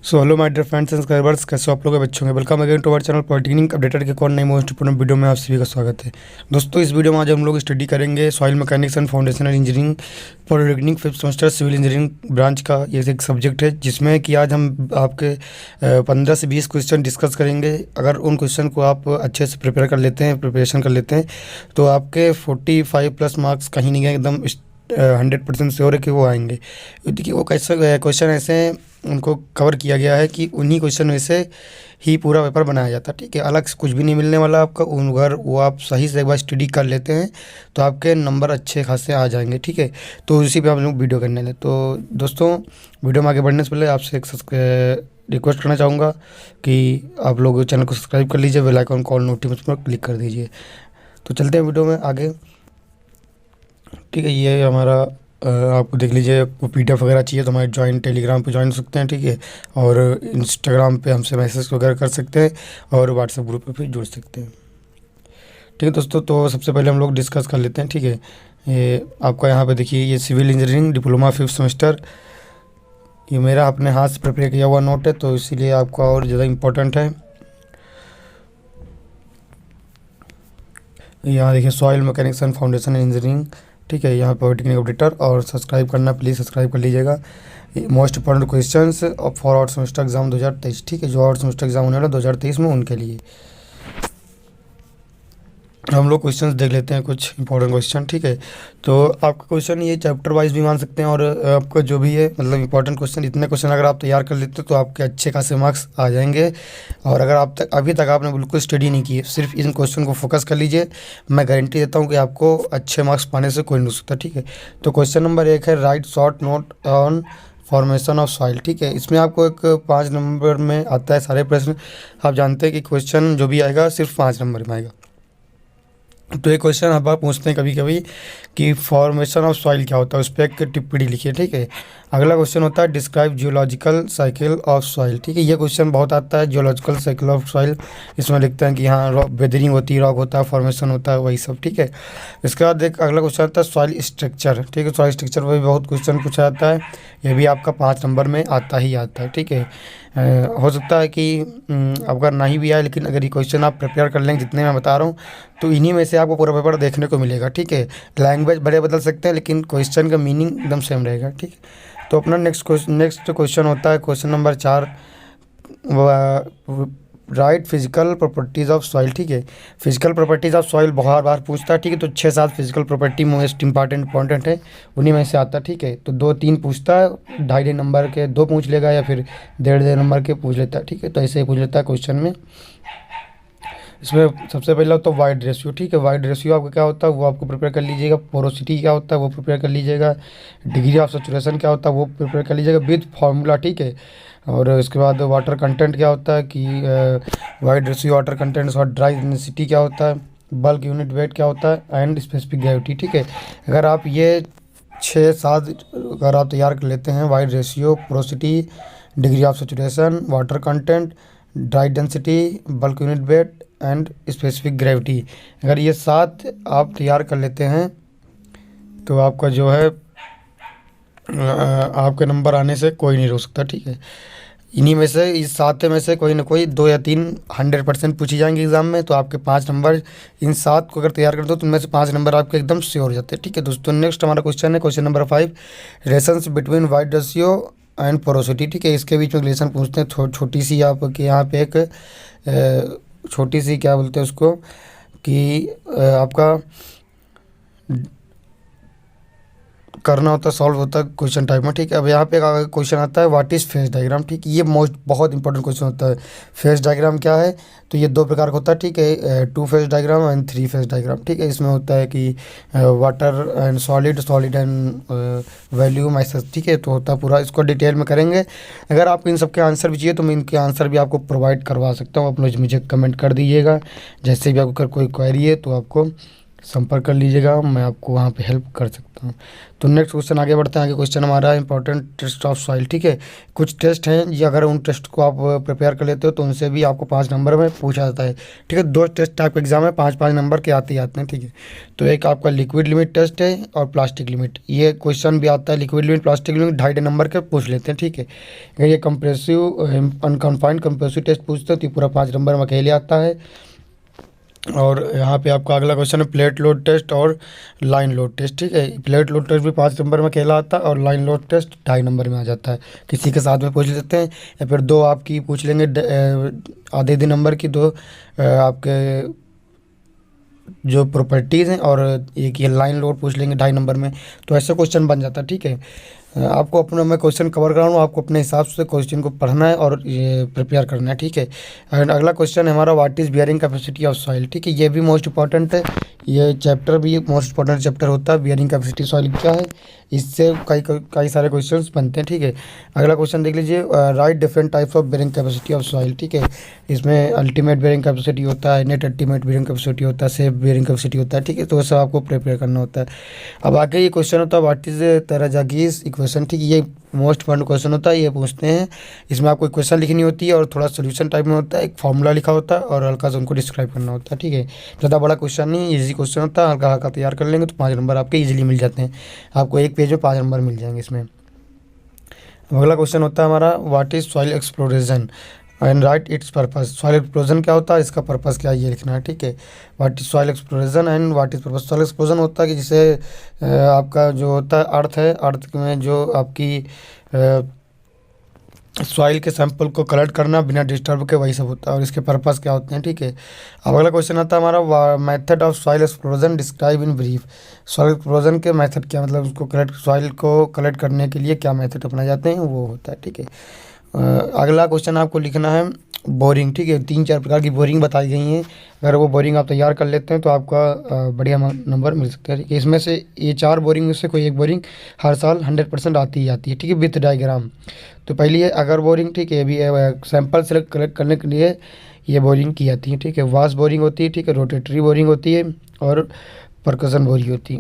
So hello my dear friends and subscribers, कैसे हो आप लोग बच्चों के। Welcome again to our channel polytechnic updated के कौन नई मोस्ट इंपोर्टेंट वीडियो में आप सभी का स्वागत है। दोस्तों, इस वीडियो में आज हम लोग स्टडी करेंगे soil mechanics and foundational engineering polytechnic fifth semester civil engineering branch का ये एक सब्जेक्ट है, जिसमें कि आज हम आपके 15 से 20 क्वेश्चन डिस्कस करेंगे। अगर उन क्वेश्चन को आप अच्छे से प्रिपरेशन कर लेते हैं तो आपके 45 प्लस मार्क्स कहीं नहीं गए, एकदम 100% श्योर है कि वो आएंगे। देखिए, वो कैसे क्वेश्चन ऐसे हैं, उनको कवर किया गया है कि उन्हीं क्वेश्चन में से ही पूरा पेपर बनाया जाता है। ठीक है, अलग से कुछ भी नहीं मिलने वाला आपका। अगर वो आप सही से एक बार स्टडी कर लेते हैं तो आपके नंबर अच्छे खासे आ जाएंगे। ठीक है, तो उसी पे हम लोग वीडियो करने लगे। तो दोस्तों, वीडियो में आगे बढ़ने से पहले आपसे एक रिक्वेस्ट करना चाहूँगा कि आप लोग चैनल को सब्सक्राइब कर लीजिए, बेल आइकन कॉल नोटिफिकेशन पर क्लिक कर दीजिए। तो चलते हैं वीडियो में आगे। ठीक है, ये हमारा आपको देख लीजिए, वो पीडीएफ वगैरह चाहिए तो हमारे टेलीग्राम पे ज्वाइन हो सकते हैं। ठीक है, और इंस्टाग्राम पे हमसे मैसेज वगैरह कर सकते हैं और व्हाट्सएप ग्रुप पे भी जुड़ सकते हैं। ठीक है दोस्तों, तो सबसे पहले हम लोग डिस्कस कर लेते हैं। ठीक है, ये आपका यहाँ पे देखिए, ये civil engineering diploma fifth semester, ये मेरा अपने हाथ से प्रिपेयर किया हुआ नोट है, तो इसीलिए आपका और ज़्यादा इम्पोर्टेंट है। यहाँ देखिए, soil mechanics and foundation engineering. ठीक है, यहाँ पॉलिटेक्निक अपडेटर, और सब्सक्राइब करना प्लीज़ सब्सक्राइब कर लीजिएगा। Most important questions for out semester exam 2023। ठीक है, जो आउट सेमेस्टर एग्जाम होने वाला 2023 में, उनके लिए हम लोग क्वेश्चंस देख लेते हैं, कुछ इंपॉर्टेंट क्वेश्चन। ठीक है, तो आपका क्वेश्चन ये चैप्टर वाइज भी मान सकते हैं, और आपका जो भी है मतलब इंपॉर्टेंट क्वेश्चन, इतने क्वेश्चन अगर आप तैयार कर लेते हो तो आपके अच्छे खासे मार्क्स आ जाएंगे। और अगर आप अभी तक आपने बिल्कुल स्टडी नहीं की है, सिर्फ इन क्वेश्चन को फोकस कर लीजिए, मैं गारंटी देता हूँ कि आपको अच्छे मार्क्स पाने से कोई नहीं रुक सकता। ठीक है, तो क्वेश्चन नंबर 1 है, right short note on formation of soil. ठीक है, इसमें आपको एक 5 नंबर में आता है सारे प्रश्न। आप जानते हैं कि क्वेश्चन जो भी आएगा सिर्फ 5 नंबर में आएगा। तो ये क्वेश्चन आप पूछते हैं कभी कभी कि फॉर्मेशन ऑफ सॉइल क्या होता है, उस पर एक टिप्पणी लिखिए। ठीक है, अगला क्वेश्चन होता है describe geological cycle of soil. ठीक है, ये क्वेश्चन बहुत आता है, जियोलॉजिकल साइकिल ऑफ सॉइल। इसमें लिखते हैं कि हाँ, वेदरिंग होती है, रॉक होता है, फॉर्मेशन होता है, वही सब। ठीक है, इसके बाद एक अगला क्वेश्चन आता है सॉइल स्ट्रक्चर। ठीक है, सॉइल स्ट्रक्चर पर भी बहुत क्वेश्चन पूछा जाता है, ये भी आपका 5 नंबर में आता ही आता है। ठीक है, हो सकता है कि अगर नहीं भी आए, लेकिन अगर ये क्वेश्चन आप प्रिपेयर कर लेंगे जितने मैं बता रहा हूँ, तो इन्हीं में से आपको पूरा पेपर देखने को मिलेगा। ठीक है, लैंग्वेज बड़े बदल सकते हैं, लेकिन क्वेश्चन का मीनिंग एकदम सेम रहेगा। ठीक है, तो अपना नेक्स्ट क्वेश्चन होता है question number 4, right physical properties of soil. ठीक है, फिजिकल प्रॉपर्टीज़ ऑफ सॉइल बहुत बार पूछता है। ठीक है, तो 6-7 फिजिकल प्रॉपर्टी मोस्ट इंपॉर्टेंट है, उन्हीं में से आता है। ठीक है, तो 2-3 पूछता है, 2.5 नंबर के 2 पूछ लेगा, या फिर 1.5 नंबर के पूछ लेता है। ठीक है, तो ऐसे ही पूछ लेता है क्वेश्चन में। इसमें सबसे पहला होता है वाइड रेशियो। ठीक है, वाइड रेशियो आपका क्या होता है वो आपको प्रिपेयर कर लीजिएगा। पोरोसिटी क्या होता है वो प्रिपेयर कर लीजिएगा। डिग्री ऑफ सैचुरेशन क्या होता है वो प्रिपेयर कर लीजिएगा विद फार्मूला। ठीक है, और इसके बाद वाटर कंटेंट क्या होता है कि वाइड रेशियो वाटर कंटेंट, और ड्राई डेंसिटी क्या होता है, बल्क यूनिट वेट क्या होता है, एंड स्पेसिफिक ग्रेविटी। ठीक है, अगर आप ये 6-7 अगर आप तैयार कर लेते हैं, void ratio, porosity, degree of saturation, water content, dry density, bulk unit weight and specific gravity, अगर ये 7 आप तैयार कर लेते हैं तो आपका जो है आपके नंबर आने से कोई नहीं रोक सकता। ठीक है, इन्हीं में से, इस 7 में से कोई ना कोई 2 या 3 100% पूछी जाएंगे एग्जाम में, तो आपके 5 नंबर, इन 7 को अगर तैयार कर दो तो उनमें से 5 नंबर आपके एकदम श्योर हो जाते हैं। ठीक है दोस्तों, नेक्स्ट हमारा क्वेश्चन है question number 5, relations between void ratio and porosity. ठीक है, इसके बीच में रिलेशन पूछते हैं। छोटी सी आपके यहाँ पे एक छोटी सी क्या बोलते हैं उसको कि आपका करना होता है, सॉल्व होता है क्वेश्चन टाइप में। ठीक है, अब यहाँ पे क्वेश्चन आता है व्हाट इज़ फेज डायग्राम। ठीक है, ये बहुत इंपॉर्टेंट क्वेश्चन होता है। फेज डायग्राम क्या है, तो ये 2 प्रकार का होता है। ठीक है, 2 phase diagram and 3 phase diagram. ठीक है, इसमें होता है कि water and solid and volume ऐसा। ठीक है, तो होता है पूरा, इसको डिटेल में करेंगे। अगर आपको इन सबके आंसर भी चाहिए तो मैं इनके आंसर भी आपको प्रोवाइड करवा सकता हूँ, आप लोग मुझे कमेंट कर दीजिएगा। जैसे भी आपको कोई क्वेरी है तो आपको संपर्क कर लीजिएगा, मैं आपको वहाँ पे हेल्प कर सकता हूँ। तो नेक्स्ट क्वेश्चन आगे बढ़ते हैं। आगे क्वेश्चन हमारा इंपॉर्टेंट टेस्ट ऑफ सॉइल, ठीक है। कुछ टेस्ट हैं ये, अगर उन टेस्ट को आप प्रिपेयर कर लेते हो तो उनसे भी आपको 5 नंबर में पूछा जाता है, ठीक है। 2 टेस्ट टाइप के एग्जाम है, 5-5 नंबर के आते ही आते हैं, ठीक है। तो एक आपका लिक्विड लिमिट टेस्ट है और प्लास्टिक लिमिट, ये क्वेश्चन भी आता है। Liquid limit plastic limit 2.5 number के पूछ लेते हैं, ठीक है। अगर ये कंप्रेसिव अनकन्फाइंड कंप्रेसिव टेस्ट पूछते हैं तो ये पूरा 5 नंबर में अकेले आता है। और यहाँ पे आपका अगला क्वेश्चन है प्लेट लोड टेस्ट और लाइन लोड टेस्ट, ठीक है। प्लेट लोड टेस्ट भी 5 नंबर में अकेला आता है और लाइन लोड टेस्ट 2.5 नंबर में आ जाता है। किसी के साथ में पूछ लेते हैं, या फिर 2 आपकी पूछ लेंगे आधे नंबर की, 2 आपके जो प्रॉपर्टीज़ हैं, और एक ये लाइन लोड पूछ लेंगे 2.5 नंबर में। तो ऐसा क्वेश्चन बन जाता है, ठीक है। आपको अपना, मैं क्वेश्चन कवर कर रहा हूँ, आपको अपने हिसाब से क्वेश्चन को पढ़ना है और ये प्रिपेयर करना है, ठीक है। एंड अगला क्वेश्चन है हमारा what is bearing capacity of soil, ठीक है। ये भी मोस्ट इंपॉर्टेंट है, ये चैप्टर भी मोस्ट इंपॉर्टेंट चैप्टर होता है। बियरिंग कैपेसिटी सॉइल क्या है, इससे कई सारे क्वेश्चंस बनते हैं, ठीक है। अगला क्वेश्चन देख लीजिए, right different types of bearing capacity of soil, ठीक है। इसमें अल्टीमेट बियरिंग कैपेसिटी होता है, नेट अल्टीमेट बियरिंग कैपेसिटी होता है, सेफ बियरिंग कैपेसिटी होता है, ठीक है। तो सब आपको प्रिपेयर करना होता है। अब आगे ये क्वेश्चन होता है व्हाट इज़ तेराजागीज इक्वेशन, ठीक है। ये मोस्ट इंपॉर्टेंट क्वेश्चन होता है, ये पूछते हैं। इसमें आपको इक्वेशन लिखनी होती है और थोड़ा सोल्यूशन टाइप में होता है, एक फार्मूला लिखा होता है और हल्का सा उनको डिस्क्राइब करना होता है, ठीक है। ज़्यादा बड़ा क्वेश्चन नहीं, इजी क्वेश्चन होता है, हल्का हल्का तैयार कर लेंगे तो 5 नंबर आपके इजीली मिल जाते हैं। आपको एक पेज में 5 नंबर मिल जाएंगे इसमें। अगला क्वेश्चन होता है हमारा what is soil exploration and right it's purpose. Soil explosion क्या होता है, इसका पर्पस क्या है, ये लिखना है, ठीक है। What is soil exploration and what is purpose. Soil explosion होता है कि जिसे आपका जो होता है अर्थ है, अर्थ में जो आपकी सॉइल के सैंपल को कलेक्ट करना बिना डिस्टर्ब के, वही सब होता है। और इसके पर्पस क्या होते हैं, ठीक है। अब अगला क्वेश्चन आता है हमारा method of soil explosion describe in brief. Soil explosion के मेथड क्या, मतलब उसको सॉइल को कलेक्ट करने के लिए क्या मेथड अपनाए जाते हैं, वो होता है, ठीक है। अगला क्वेश्चन आपको लिखना है बोरिंग, ठीक है। 3-4 प्रकार की बोरिंग बताई गई हैं, अगर वो बोरिंग आप तैयार कर लेते हैं तो आपका बढ़िया नंबर मिल सकता है, ठीक है। इसमें से ये 4 बोरिंग में से कोई एक बोरिंग हर साल 100% आती ही आती है, ठीक है, विथ डायग्राम। तो पहली है अगर बोरिंग, ठीक है। भी सैंपल सेलेक्ट कलेक्ट करने के लिए ये बोरिंग की जाती है, ठीक है। वास बोरिंग होती है, ठीक है। रोटेटरी बोरिंग होती है और परकसन बोरिंग होती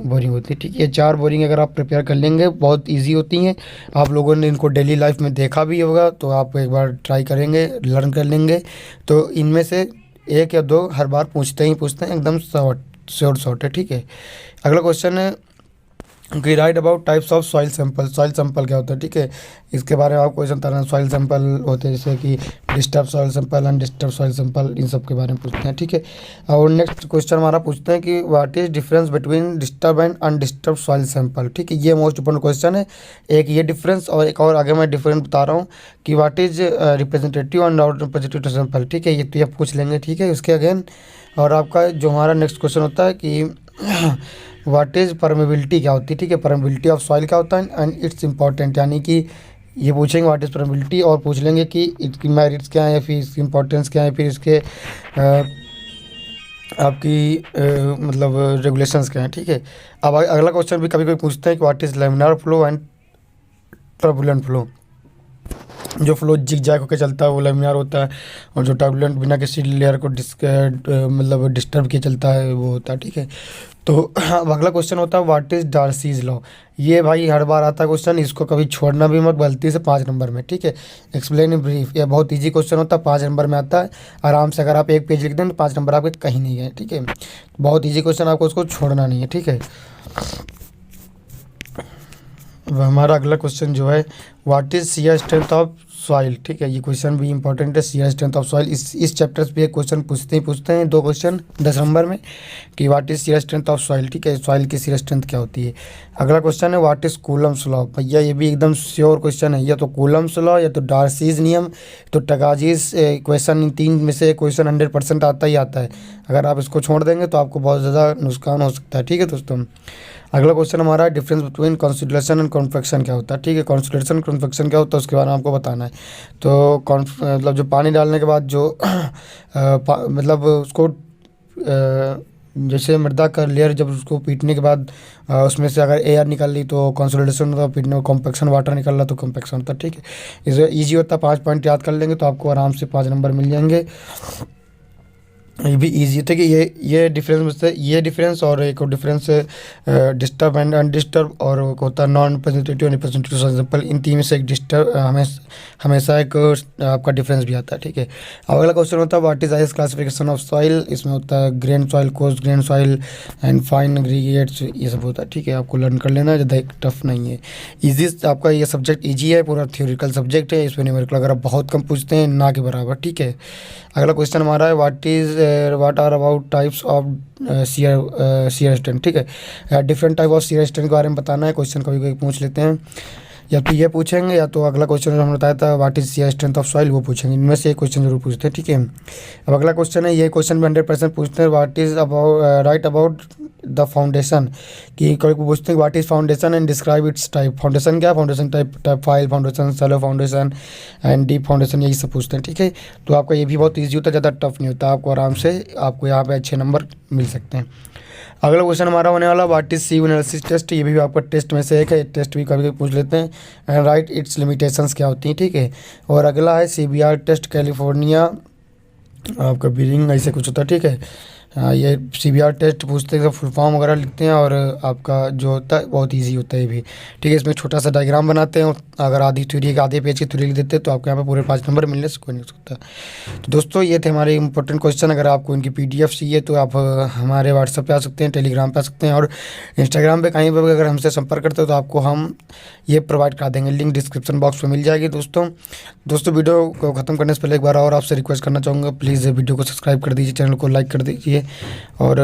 है, ठीक है। ये 4 बोरिंग अगर आप प्रिपेयर कर लेंगे बहुत इजी होती हैं। आप लोगों ने इनको डेली लाइफ में देखा भी होगा, तो आप एक बार ट्राई करेंगे, लर्न कर लेंगे तो इनमें से 1 या 2 हर बार पूछते हैं, एकदम शॉर्ट है, ठीक है। अगला क्वेश्चन है कि right about types of soil sample. Soil sample क्या होता है, ठीक है, इसके बारे में आपको क्वेश्चन बताना। सॉइल सैंपल होते हैं जैसे कि disturb soil sample, undisturb soil sample, इन सब के बारे में पूछते हैं, ठीक है। और नेक्स्ट क्वेश्चन हमारा पूछते हैं कि what is difference between disturb and undisturb soil sample, ठीक है। ये मोस्ट इंपॉर्टेंट क्वेश्चन है, एक ये डिफरेंस और एक और आगे मैं डिफरेंस बता रहा हूँ कि what is representative and not representative sample, ठीक है। ये तो ये पूछ लेंगे, ठीक है, उसके अगेन। और आपका जो हमारा नेक्स्ट क्वेश्चन होता है कि व्हाट इज़ परमेबिलिटी क्या होती है, ठीक है। परमेबिलिटी ऑफ सॉइल क्या होता है एंड इट्स इंपॉर्टेंट, यानी कि ये पूछेंगे व्हाट इज़ परमेबिलिटी और पूछ लेंगे कि इसकी मेरिट्स क्या है, फिर इसकी इंपॉर्टेंस क्या है, फिर इसके आपकी मतलब रेगुलेशंस क्या हैं, ठीक है। अब अगला क्वेश्चन भी कभी कभी पूछते हैं कि what is laminar flow and turbulent flow. जो फ्लो जिग जैग होकर चलता है वो लैमिनार होता है, और जो टर्बुलेंट बिना किसी लेयर को मतलब डिस्टर्ब किए चलता है वो होता है, ठीक है। तो अब अगला क्वेश्चन होता है व्हाट इज़ डार्सीज लॉ। ये भाई हर बार आता है क्वेश्चन, इसको कभी छोड़ना भी मत गलती से, 5 नंबर में, ठीक है। एक्सप्लेन इन ब्रीफ, ये बहुत इजी क्वेश्चन होता है, 5 नंबर में आता है आराम से। अगर आप एक पेज लिख दें तो 5 नंबर आपके कहीं नहीं गए, ठीक है। बहुत ईजी क्वेश्चन, आपको उसको छोड़ना नहीं है, ठीक है। अब हमारा अगला क्वेश्चन जो है what is shear strength of soil, ठीक है। ये क्वेश्चन भी इंपॉर्टेंट है, शियर स्ट्रेंथ ऑफ सॉइल। इस चैप्टर से भी एक क्वेश्चन पूछते हैं 2 क्वेश्चन 10 नंबर में कि what is shear strength of soil, ठीक है। सॉइल की शियर स्ट्रेंथ क्या होती है। अगला क्वेश्चन है व्हाट इज़ कूलम्स लॉ। भैया ये भी एकदम श्योर क्वेश्चन है, या तो कूलम्स लॉ या तो डार्सीज नियम तो टगाजीज क्वेश्चन, इन 3 में से क्वेश्चन 100% आता ही आता है। अगर आप इसको छोड़ देंगे तो आपको बहुत ज़्यादा नुकसान हो सकता है, ठीक है दोस्तों। अगला क्वेश्चन हमारा difference between consolidation and convection क्या होता है, ठीक है। कॉन्सोलिडेशन कॉन्वेक्शन क्या होता है उसके बारे में आपको बताना है। तो मतलब जो पानी डालने के बाद जो मतलब उसको जैसे मृदा का लेयर जब उसको पीटने के बाद उसमें से अगर एयर निकल ली तो कंसोलिडेशन होता है, पीटने में कॉम्पैक्शन, वाटर निकल रहा तो कॉम्पैक्शन होता है, ठीक है। इसे ईजी होता है, 5 पॉइंट याद कर लेंगे तो आपको आराम से 5 नंबर मिल जाएंगे। ये भी ईजी थे कि ये डिफरेंस में ये डिफरेंस और एक और डिफरेंस डिस्टर्ब एंड अनडिस्टर्ब, और एक होता है नॉन रिप्रेजेंटेटिव और रिप्रेजेंटेटिव। फॉर एग्जाम्पल इन तीन में से एक डिस्टर्ब हमेशा एक आपका डिफरेंस भी आता है, ठीक है। अब अगला क्वेश्चन होता है what is ice classification of soil. इसमें होता है grain soil, coarse grain soil and fine aggregates, ये सब होता है, ठीक है। आपको लर्न कर लेना, ज़्यादा टफ नहीं है। ईजी आपका ये सब्जेक्ट ईजी है, पूरा थ्योरिकल सब्जेक्ट है, इसमें न्यूमेरिकल वगैरह बहुत कम पूछते हैं, ना के बराबर, ठीक है। अगला क्वेश्चन हमारा है what are about types of shear stand, ठीक है। Different type of shear stand के बारे में बताना है, क्वेश्चन कभी कभी पूछ लेते हैं। या तो ये पूछेंगे या तो अगला क्वेश्चन जो हमने बताया था what is shear strength of soil, वो पूछेंगे। इनमें से एक क्वेश्चन जरूर पूछते हैं, ठीक है। अब अगला क्वेश्चन है, ये क्वेश्चन में 100% पूछते हैं what is about right about the foundation, कि कभी पूछते हैं what is foundation and describe its type. Foundation क्या है, foundation type pile foundation, shallow foundation and deep foundation, यही सब पूछते हैं, ठीक है। तो आपका ये भी बहुत ईजी होता है, ज़्यादा टफ नहीं होता, आपको आराम से आपको यहाँ पे अच्छे नंबर मिल सकते हैं। अगला क्वेश्चन हमारा होने वाला what is sieve analysis test. ये भी आपका टेस्ट में से एक है, टेस्ट भी कभी कभी पूछ लेते हैं। एंड राइट इट्स लिमिटेशंस क्या होती हैं, ठीक है। और अगला है CBR टेस्ट कैलिफोर्निया, आपका बिलिंग ऐसे कुछ होता है, ठीक है। ये CBR टेस्ट पूछते हैं, फुल फॉर्म वगैरह लिखते हैं, और आपका जो होता है बहुत इजी होता है ये भी, ठीक है। इसमें छोटा सा डायग्राम बनाते हैं, और अगर आधी थ्योरी का आधे पेज की थ्योरी लिख देते हैं तो आपको यहाँ पे पूरे 5 नंबर मिलने से कोई नहीं सकता। तो दोस्तों ये थे हमारे इंपॉर्टेंट क्वेश्चन। अगर आपको इनकी PDF चाहिए तो आप हमारे व्हाट्सएप पे आ सकते हैं, टेलीग्राम पे आ सकते हैं, और इंस्टाग्राम पे कहीं पर भी अगर हमसे संपर्क करते हो तो आपको हम ये प्रोवाइड करा देंगे, लिंक डिस्क्रिप्शन बॉक्स में मिल जाएगी। दोस्तों वीडियो को ख़त्म करने से पहले एक बार और आपसे रिक्वेस्ट करना चाहूँगा, प्लीज़ वीडियो को सब्सक्राइब कर दीजिए, चैनल को लाइक कर दीजिए, और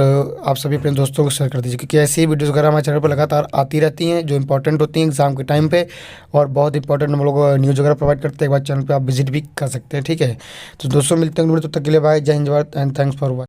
आप सभी अपने दोस्तों को शेयर कर दीजिए, क्योंकि ऐसी वीडियोस वगैरह हमारे चैनल पर लगातार आती रहती हैं जो इंपॉर्टेंट होती हैं एग्जाम के टाइम पे, और बहुत इंपॉर्टेंट हम लोग न्यूज़ वगैरह प्रोवाइड करते हैं। एक बार चैनल पे आप विजिट भी कर सकते हैं, ठीक है। तो दोस्तों मिलते हैं, तब तक के लिए बाय, जय Hind and thanks for watching.